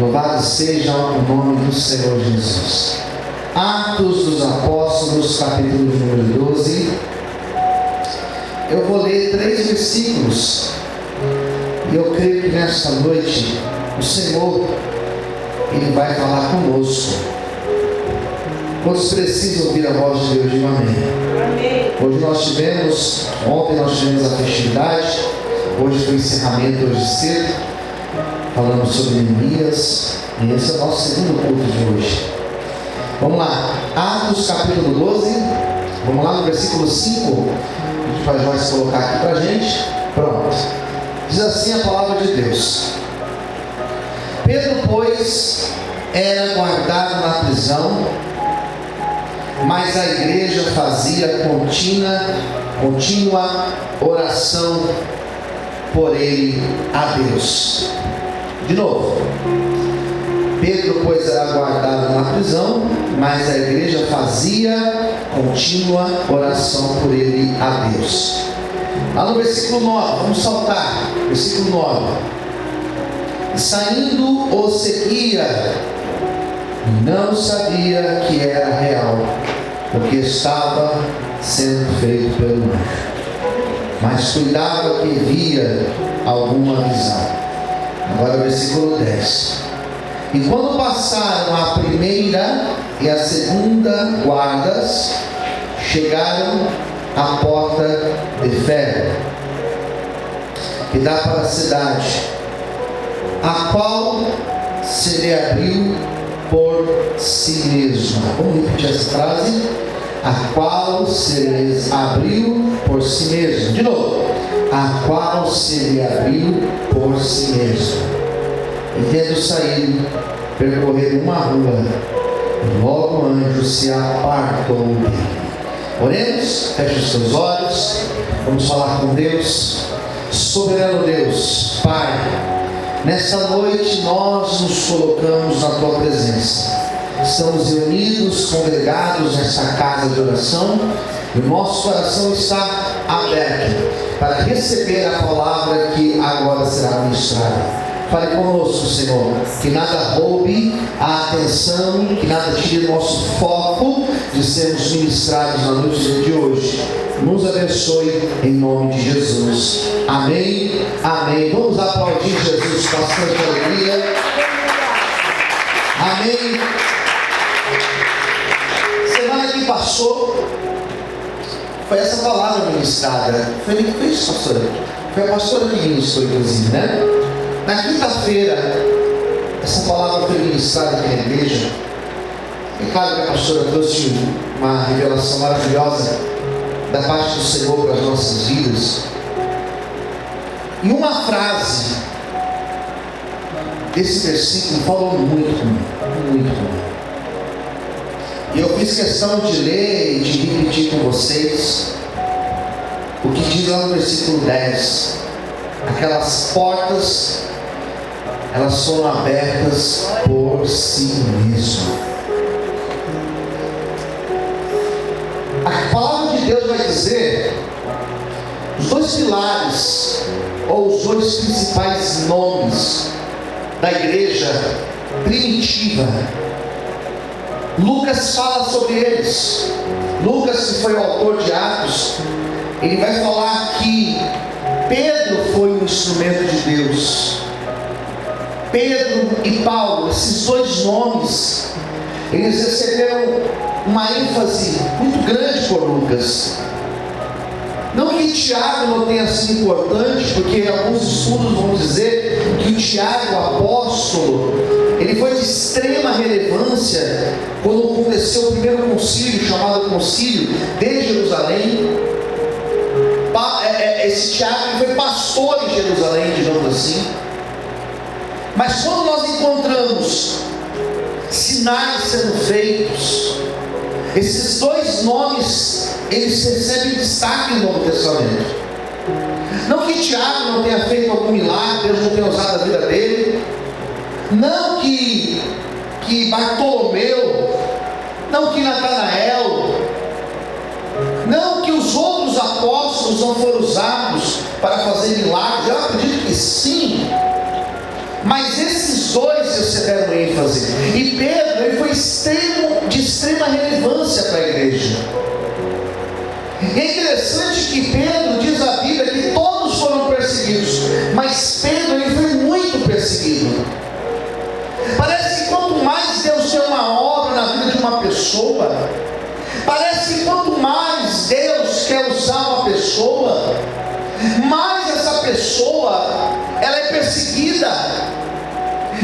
Louvado seja o nome do Senhor Jesus. Atos dos Apóstolos, capítulo número 12. Eu vou ler 3 versículos. E eu creio que nesta noite o Senhor, Ele vai falar conosco. Quantos precisam ouvir a voz de Deus? Digam amém. Amém. Ontem nós tivemos a festividade. Hoje foi o encerramento, hoje cedo. Falamos sobre Neemias. E esse é o nosso segundo culto de hoje. Vamos lá. Atos capítulo 12. Vamos lá no versículo 5. A gente vai colocar aqui para a gente. Pronto. Diz assim a palavra de Deus. Pedro, pois, era guardado na prisão, mas a igreja fazia contínua oração por ele a Deus. De novo. Pedro, pois, era guardado na prisão, mas a igreja fazia contínua oração por ele a Deus. Lá no versículo 9, vamos saltar. Versículo 9. Saindo o seguia, não sabia que era real, porque estava sendo feito pelo anjo, mas cuidava que via alguma visão. Agora o versículo 10. E quando passaram a primeira e a segunda guardas, chegaram à porta de ferro, que dá para a cidade, a qual se lhe abriu por si mesma. Vamos repetir essa frase. A qual se lhe abriu por si mesma. De novo. A qual se lhe abriu por si mesma. E tendo saído, percorreram uma rua, e logo o anjo se apartou dele. Oremos, feche os seus olhos, vamos falar com Deus. Soberano Deus, Pai, nessa noite nós nos colocamos na Tua presença. Estamos reunidos, congregados nessa casa de oração, e o nosso coração está aberto para receber a palavra que agora será ministrada. Fale conosco, Senhor, que nada roube a atenção, que nada tire o nosso foco de sermos ministrados na noite de hoje. Nos abençoe em nome de Jesus. Amém, amém. Vamos aplaudir Jesus com bastante alegria. Amém. Semana que passou, foi essa palavra ministrada. Foi isso, pastora? Foi a pastora que ministrou, inclusive, né? Na quinta-feira, essa palavra foi ministrada aqui na igreja. É claro que a pastora trouxe uma revelação maravilhosa da parte do Senhor para as nossas vidas. E uma frase desse versículo falou muito comigo, muito comigo. E eu fiz questão de ler e de repetir com vocês o que diz lá no versículo 10. Aquelas portas, elas foram abertas por si mesmo. A palavra de Deus vai dizer os 2 pilares, ou os 2 principais nomes da igreja primitiva. Lucas fala sobre eles. Lucas, que foi o autor de Atos, ele vai falar que Pedro foi um instrumento de Deus. Pedro e Paulo, esses 2 nomes, eles receberam uma ênfase muito grande por Lucas. Não que Tiago não tenha sido importante, porque alguns estudos vão dizer que o Tiago, o apóstolo, ele foi de extrema relevância quando aconteceu o primeiro concílio, chamado Concílio de Jerusalém. Esse Tiago foi pastor em Jerusalém, digamos assim. Mas quando nós encontramos sinais sendo feitos, esses 2 nomes, eles recebem destaque no Novo Testamento. Não que Tiago não tenha feito algum milagre, Deus não tenha usado a vida dele. Não que Bartolomeu, não que Natanael, não que os outros apóstolos não foram usados para fazer milagres. Eu acredito que sim. Mas esses 2, deram ênfase. E Pedro, ele foi de extrema relevância para a igreja. E é interessante que Pedro, diz a Bíblia, que todos foram perseguidos, mas Pedro, ele foi muito perseguido. Parece que quanto mais Deus tem uma obra na vida de uma pessoa, parece que quanto mais Deus quer usar uma pessoa, mais essa pessoa, ela é perseguida,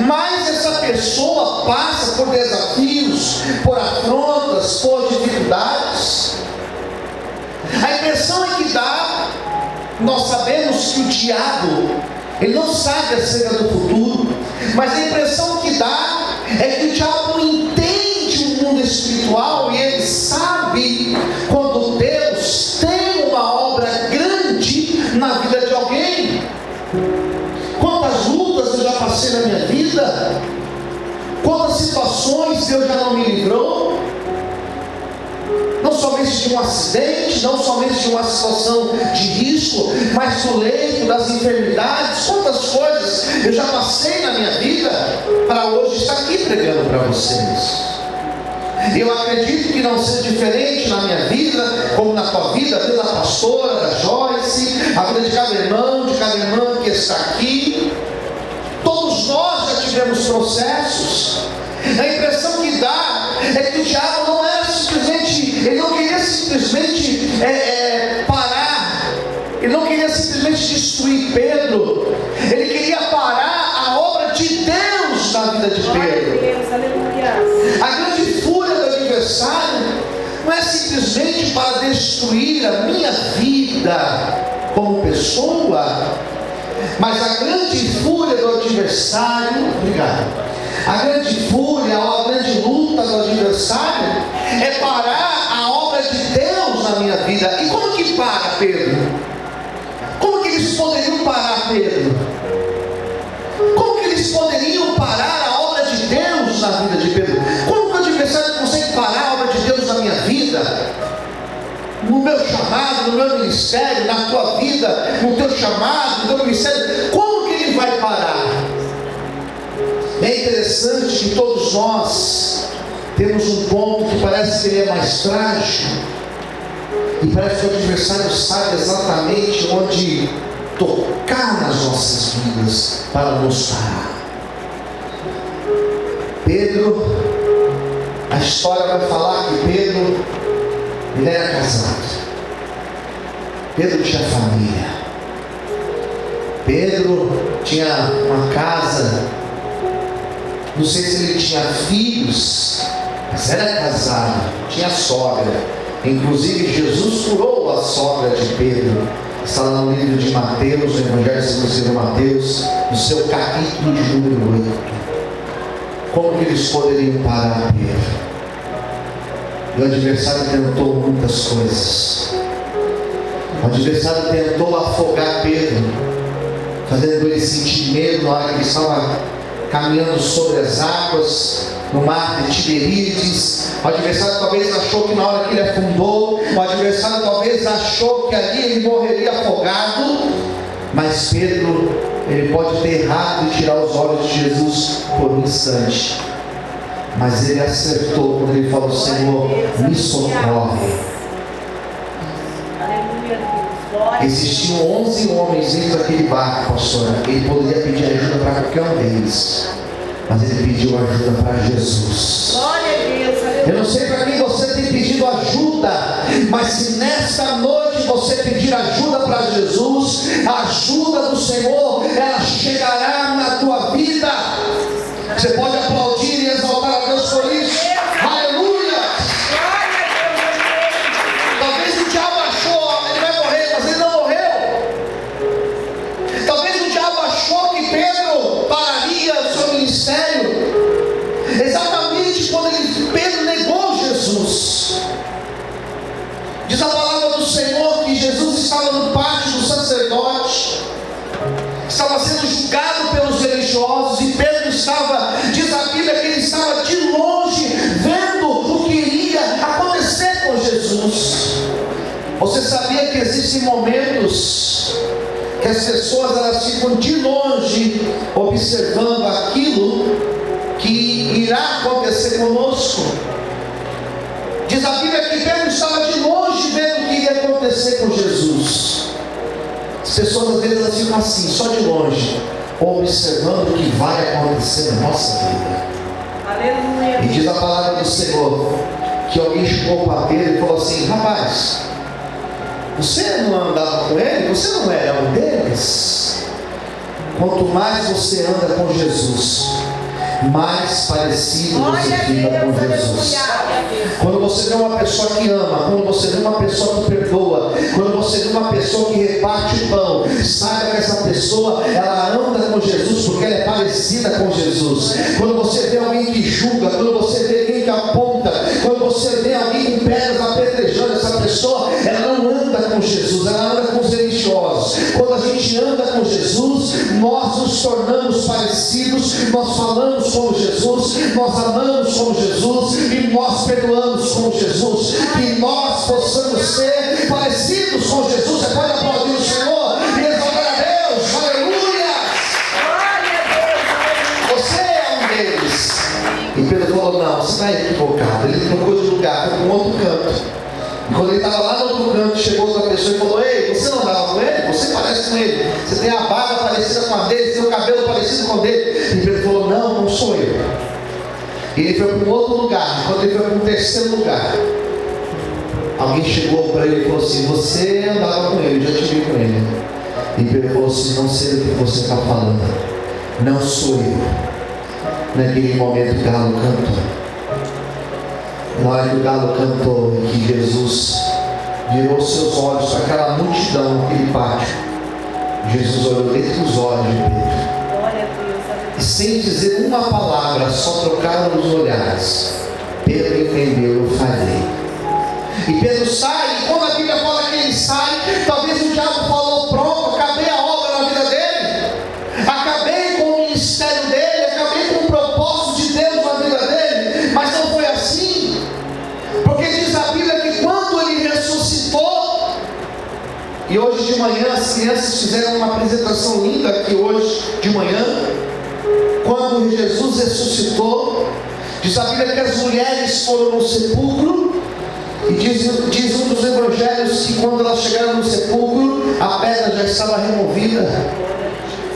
mais essa pessoa passa por desafios, por afrontas, por dificuldades. A impressão é que dá, nós sabemos que o diabo, ele não sabe acerca do futuro, mas a impressão que dá é que o diabo entende o mundo espiritual e ele sabe quando Deus tem uma obra grande na vida de alguém. Quantas lutas eu já passei na minha vida, quantas situações Deus já não me livrou, não somente de um acidente, não somente de uma situação de risco, mas do leito, das enfermidades, quantas coisas eu já passei na minha vida, para hoje estar aqui pregando para vocês. Eu acredito que não seja diferente na minha vida, como na tua vida, a vida da pastora, da Joyce, a vida de cada irmão, de cada irmã que está aqui. Todos nós já tivemos processos. A impressão que dá é que o diabo não era simplesmente, ele não queria simplesmente parar, ele não queria simplesmente destruir Pedro, ele queria parar a obra de Deus na vida de Pedro. A grande fúria do adversário não é simplesmente para destruir a minha vida como pessoa, mas a grande fúria do adversário, a grande fúria, a grande luta do adversário é parar a obra de Deus na minha vida. E como que para, Pedro? Como que eles poderiam parar, Pedro? Como que eles poderiam parar a obra de Deus na vida de Pedro? Como que o adversário consegue parar a obra de Deus na minha vida? No meu chamado, no meu ministério, na tua vida, no teu chamado, no teu ministério, como que ele vai parar? É interessante que todos nós temos um ponto que parece que ele é mais frágil, e parece que o adversário sabe exatamente onde tocar nas nossas vidas para nos parar. Pedro, a história vai falar que Pedro, ele era casado. Pedro tinha família. Pedro tinha uma casa. Não sei se ele tinha filhos, mas era casado, tinha sogra. Inclusive Jesus curou a sogra de Pedro. Está lá no livro de Mateus, no Evangelho segundo Mateus, no seu capítulo de número 8. Como que eles poderiam parar Pedro? E o adversário tentou muitas coisas. O adversário tentou afogar Pedro, fazendo ele sentir medo na hora que ele estava caminhando sobre as águas, no mar de Tiberíades. O adversário talvez achou que na hora que ele afundou, o adversário talvez achou que ali ele morreria afogado. Mas Pedro, ele pode ter errado e tirar os olhos de Jesus por um instante, mas ele acertou quando ele falou: Senhor, me socorre. Existiam 11 homens dentro daquele barco, pastor. Ele poderia pedir ajuda para qualquer um deles, mas ele pediu ajuda para Jesus. Eu não sei para quem você tem pedido ajuda, mas se nesta noite você pedir ajuda para Jesus, a ajuda do Senhor, ela chegará na tua vida. Você pode aplaudir e exaltar a Deus por isso. Aleluia! Talvez o diabo achou, ele vai morrer, mas ele não morreu. Talvez o diabo achou que Pedro pararia o seu ministério exatamente quando Pedro negou Jesus. Diz a palavra do Senhor que Jesus estava no pátio do sacerdote, estava sendo julgado pelos religiosos, e Pedro estava, diz a Bíblia, que ele estava de longe vendo o que iria acontecer com Jesus. Você sabia que existem momentos que as pessoas elas ficam de longe observando aquilo acontecer conosco. Diz a Bíblia que Pedro estava de longe vendo o que iria acontecer com Jesus. As pessoas às vezes elas ficam assim, só de longe, observando o que vai acontecer na nossa vida. Aleluia. E diz a palavra do Senhor que alguém chegou para Pedro e falou assim: rapaz, você não andava com ele? Você não era um deles? Quanto mais você anda com Jesus, mais parecido você fica com Jesus. Quando você vê uma pessoa que ama, quando você vê uma pessoa que perdoa, quando você vê uma pessoa que reparte o pão, saiba que essa pessoa, ela anda com Jesus porque ela é parecida com Jesus. Quando você vê alguém que julga, quando você vê alguém que aponta, quando você vê alguém com pedras apedrejando essa pessoa, ela não anda com Jesus, ela anda com os religiosos. Quando a gente anda com Jesus, nós nos tornamos parecidos, nós falamos como Jesus, nós amamos como Jesus e nós perdoamos como Jesus. Que nós possamos ser parecidos com Jesus. Você pode aplaudir o Senhor e exaltar a Deus. Aleluia! Você é um deles. E Pedro falou: não, você está equivocado. Ele trocou de lugar, foi para um outro canto. E quando ele estava lá no outro canto, chegou outra pessoa e falou: ei, você não andava com ele? Você parece com ele. Você tem a barba parecida com a dele, tem o cabelo parecido com o dele. E Pedro falou: não, não sou eu. E ele foi para um outro lugar. Quando ele foi para um terceiro lugar, alguém chegou para ele e falou assim: você andava com ele, eu já te vi com ele. E Pedro falou assim: não sei do que você está falando, não sou eu. Naquele momento o galo cantou. Na hora que o galo cantou, que Jesus virou seus olhos para aquela multidão, aquele pátio, Jesus olhou dentro dos olhos de Pedro. E sem dizer uma palavra, só trocaram os olhares. Pedro entendeu: eu falhei. E Pedro sai, e quando a Bíblia fala que ele sai, talvez o diabo falou: pronto, acabei a obra na vida dele, acabei com o ministério dele, acabei com o propósito de Deus na vida dele. Mas não foi assim, porque diz a Bíblia que quando ele ressuscitou, e hoje de manhã as crianças fizeram uma apresentação linda aqui hoje de manhã. Quando Jesus ressuscitou, diz a Bíblia que as mulheres foram no sepulcro, e diz um dos evangelhos que quando elas chegaram no sepulcro, a pedra já estava removida,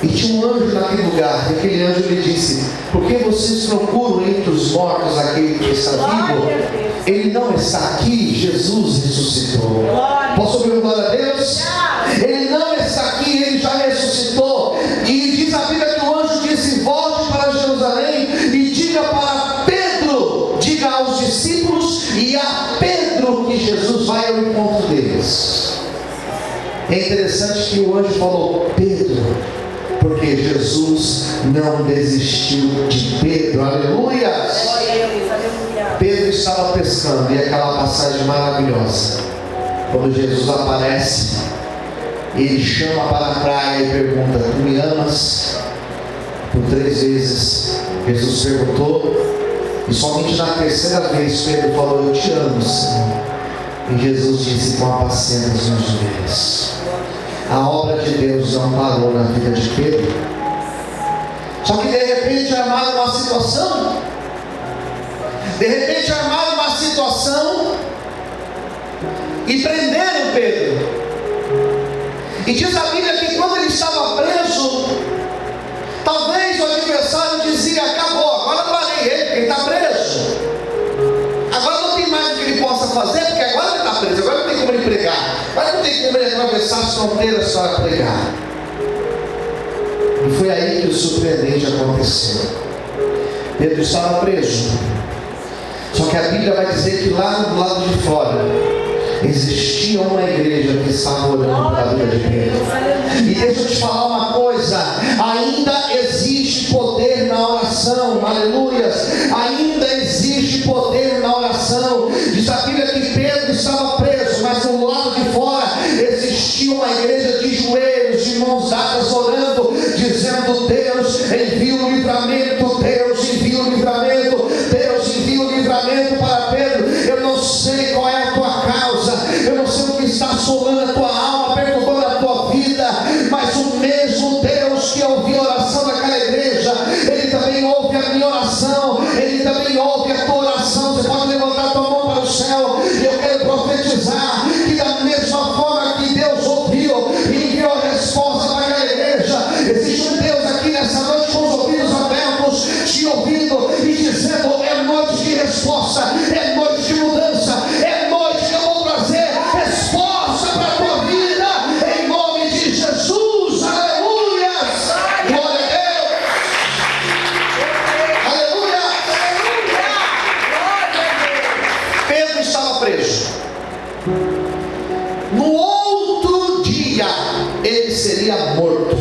e tinha um anjo naquele lugar. E aquele anjo lhe disse: por que vocês procuram entre os mortos aquele que está vivo? Ele não está aqui, Jesus ressuscitou. Posso ouvir um glória a Deus? Ele não está aqui, ele já ressuscitou. E diz a Bíblia que o anjo disse: volte para Jerusalém e diga para Pedro, diga aos discípulos e a Pedro que Jesus vai ao encontro deles. É interessante que o anjo falou Pedro, porque Jesus não desistiu de Pedro. Aleluia! Pedro estava pescando, e aquela passagem maravilhosa, quando Jesus aparece, ele chama para a praia e pergunta: tu me amas? Por 3 vezes Jesus perguntou, e somente na terceira vez Pedro falou: eu te amo, Senhor. E Jesus disse: com apacenta os meus ovelhas. A obra de Deus não parou na vida de Pedro. Só que de repente armaram uma situação. E prenderam Pedro. E diz a Bíblia que quando ele estava preso, talvez o adversário dizia: acabou, agora parei ele, porque ele está preso. Agora não tem mais o que ele possa fazer, porque agora ele está preso, agora não tem como ele pregar, agora não tem como ele atravessar as fronteiras para pregar. E foi aí que o surpreendente aconteceu. Pedro estava preso. Só que a Bíblia vai dizer que lá do lado de fora existia uma igreja que estava orando pela vida de Pedro. E deixa eu te falar uma coisa: ainda existe poder na oração. Aleluias! Ainda existe poder na oração. Diz a Bíblia que Pedro estava preso, mas do lado de fora existia uma igreja de joelhos, de mãos dadas, orando, dizendo: Deus, envia o livramento, Deus, envia o livramento, Deus, envia o livramento para Pedro. Eu não sei qual é a tua causa, eu não sei o que está assolando a tua alma, perturbando a tua vida, mas o mesmo Deus que ouviu a oração daquela igreja, Ele também ouve a minha oração. oração, Ele também ouve a tua oração. Você pode levantar a tua mão para o céu, e eu quero profetizar que da mesma forma que Deus ouviu e enviou a resposta para a igreja, existe um Deus aqui nessa noite com os ouvidos abertos, te ouvindo e dizendo: é noite de resposta, é noite de mudança, é noite que eu vou trazer resposta para a tua vida, em nome de Jesus. Aleluia! Glória a Deus! Aleluia! Pedro estava preso. No outro dia ele seria morto,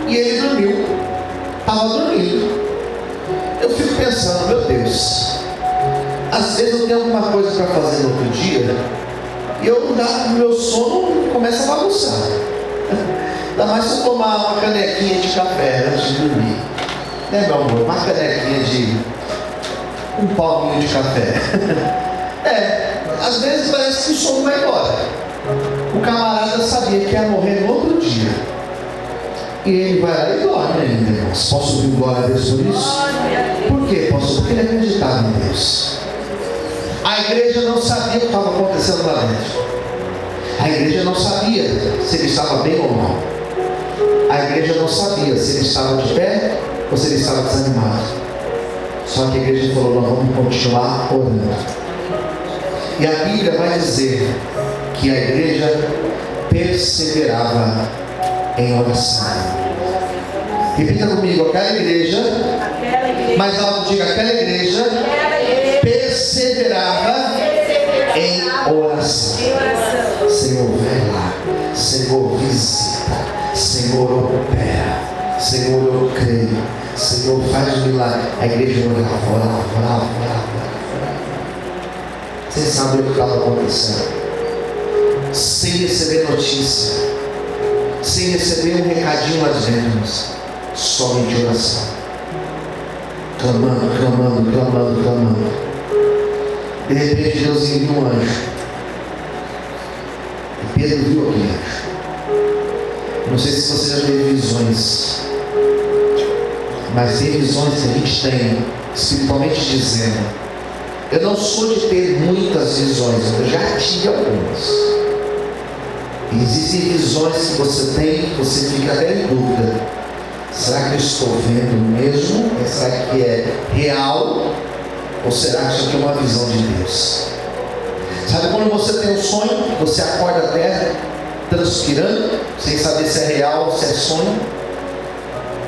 e ele dormiu, estava dormindo. Eu fico pensando, meu Deus, às vezes eu tenho alguma coisa para fazer no outro dia, e meu sono começa a bagunçar. Ainda mais se eu tomar uma canequinha de café antes de dormir, né, meu amor? Uma canequinha de um palminho de café. Às vezes parece que o sono vai embora. O camarada sabia que ia morrer no outro dia, e ele vai lá e dorme ainda, irmãos. Posso ouvir glória a Deus por isso? Por quê, pastor? Porque ele acreditava em Deus. A igreja não sabia o que estava acontecendo lá dentro. A igreja não sabia se ele estava bem ou mal. A igreja não sabia se ele estava de pé ou se ele estava desanimado. Só que a igreja falou: nós vamos continuar orando. E a Bíblia vai dizer que a igreja perseverava em oração. Repita comigo: aquela igreja, mais alto diga: aquela igreja perseverava em oração. Senhor, vem lá. Senhor, visita. Senhor, opera. Senhor, eu creio. Senhor, faz um milagre. A igreja orava. Vocês sabem o que estava acontecendo, sem receber notícia, sem receber um recadinho lá dentro, somente oração, clamando. De repente Deus envia um anjo, e Pedro viu aquele anjo. Não sei se você já teve visões, mas tem visões que a gente tem, espiritualmente dizendo. Eu não sou de ter muitas visões, eu já tive algumas. E existem visões que você tem, que você fica até em dúvida: será que eu estou vendo mesmo? Será que é real? Ou será que isso aqui é uma visão de Deus? Sabe quando você tem um sonho, você acorda até transpirando, sem saber se é real ou se é sonho?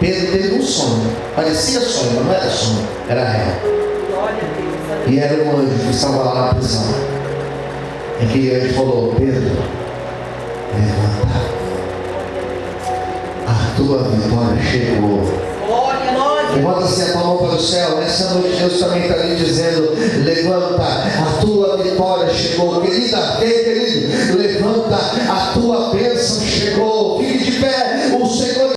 Pedro teve um sonho, parecia sonho, mas não era sonho, era real. E era um anjo que estava lá na prisão. E aquele anjo falou: Pedro, levanta, a tua vitória chegou. Levanta assim a tua mão para o céu. Nessa noite Deus também está lhe dizendo: levanta, a tua vitória chegou. Querida, querido, levanta, a tua bênção chegou. Fique de pé, o Senhor